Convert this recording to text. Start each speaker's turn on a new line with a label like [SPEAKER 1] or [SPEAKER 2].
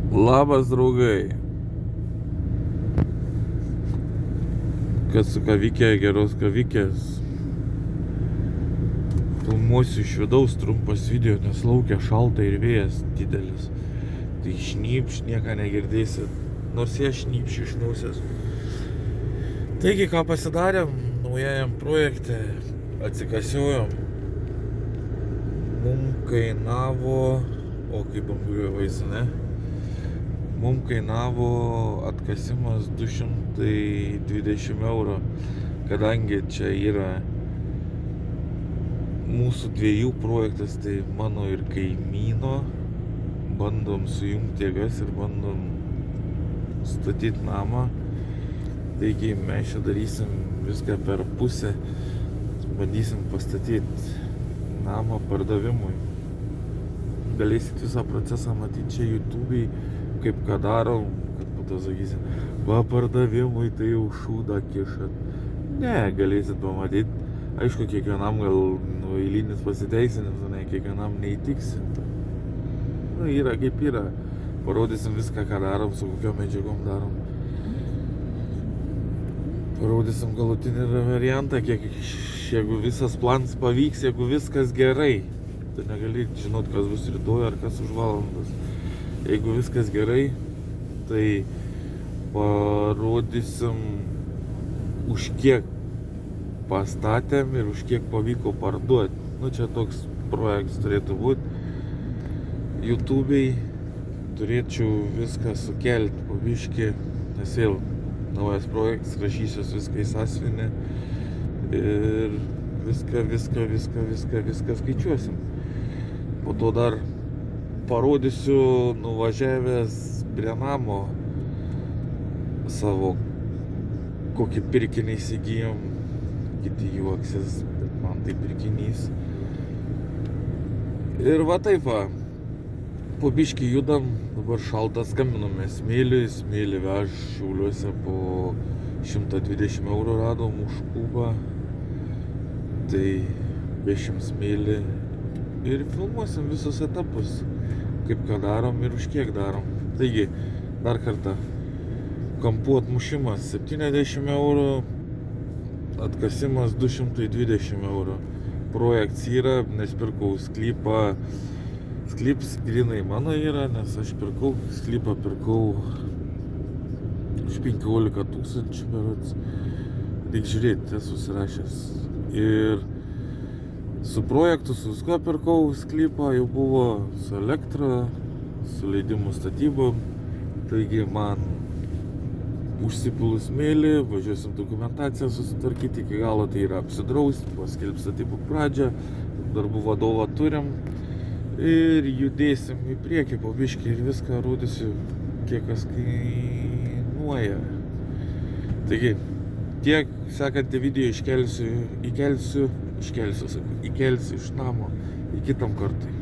[SPEAKER 1] Labas, draugai. Kas su kavikė, geros kavikės. Filmuosiu iš vidaus trumpas video, nes laukia šalta ir vėjas didelis. Tai šnypš, nieką negirdėsit. Nors jie šnypš iš nusės. Taigi, ką pasidarėm naujajam projekte, atsikasiojom. Mum kainavo, o kaip banguriuoja vaizdą, ne? Mum kainavo atkasimas 220 eurų, kadangi čia yra mūsų dviejų projektas, tai mano ir kaimyno. Bandom sujungti jėgas ir bandom statyti namą. Taigi mes čia darysim viską per pusę. Bandysim pastatyti namą pardavimui. Galėsit visą procesą matyti čia YouTube'ai, kaip ką darom, kad po to sakysim, va pardavimui tai jau šūdą kišat. Ne, galėsit pamatyti. Aišku, kiekvienam gal eilinis pasiteisinimas, ne, kiekvienam neįtiksi. Yra kaip yra. Parodysim viską, ką darom, su kokiom medžiagom darom. Parodysim galutinį variantą, jeigu visas planas pavyks, jeigu viskas gerai. Tu negali žinot, kas bus rytoj ar kas už valandos. Jeigu viskas gerai, tai parodysim, už kiek pastatėm ir už kiek pavyko parduoti. Nu, čia toks projektas turėtų būti. YouTube'ai turėčiau viską sukelti po biškį, nes vėl naujas projektas, rašysiuos viską į sąsiuvinį ir viską skaičiuosim. Po to dar parodysiu nuvažiavęs prie namo savo, kokį pirkinį įsigijom. Kiti juoksis, bet man tai pirkinys. Ir va taip va, po biškį judam, dabar šalta, skambinome Smėliui, Smėlį veš Šiauliuose po 120 eurų radom už kubą. Tai vešim Smėlį ir filmuosim visus etapus, kaip ką darom ir už kiek darom. Taigi, dar kartą, kampų atmušimas 70 eurų, atkasimas 220 eurų. Projekts yra, nes pirkau sklypą. Sklyps grinai mano yra, nes aš pirkau sklypą, už 15 000 berods. Reik žiūrėti, esu susirašęs. Ir su projektu, su viskuo pirkau sklypą, jau buvo su elektra, su leidimu statybom. Taigi man užsipilus Smėlį, važiuosim dokumentaciją susitvarkyti iki galo, tai yra apsidrausti, paskelbti statybų pradžią, darbų vadovą turim ir judėsim į priekį po biškį ir viską rodysiu, kiek kas kainuoja. Taigi, tiek sekantį video įkelsiu iš namo. Į kitam kartui.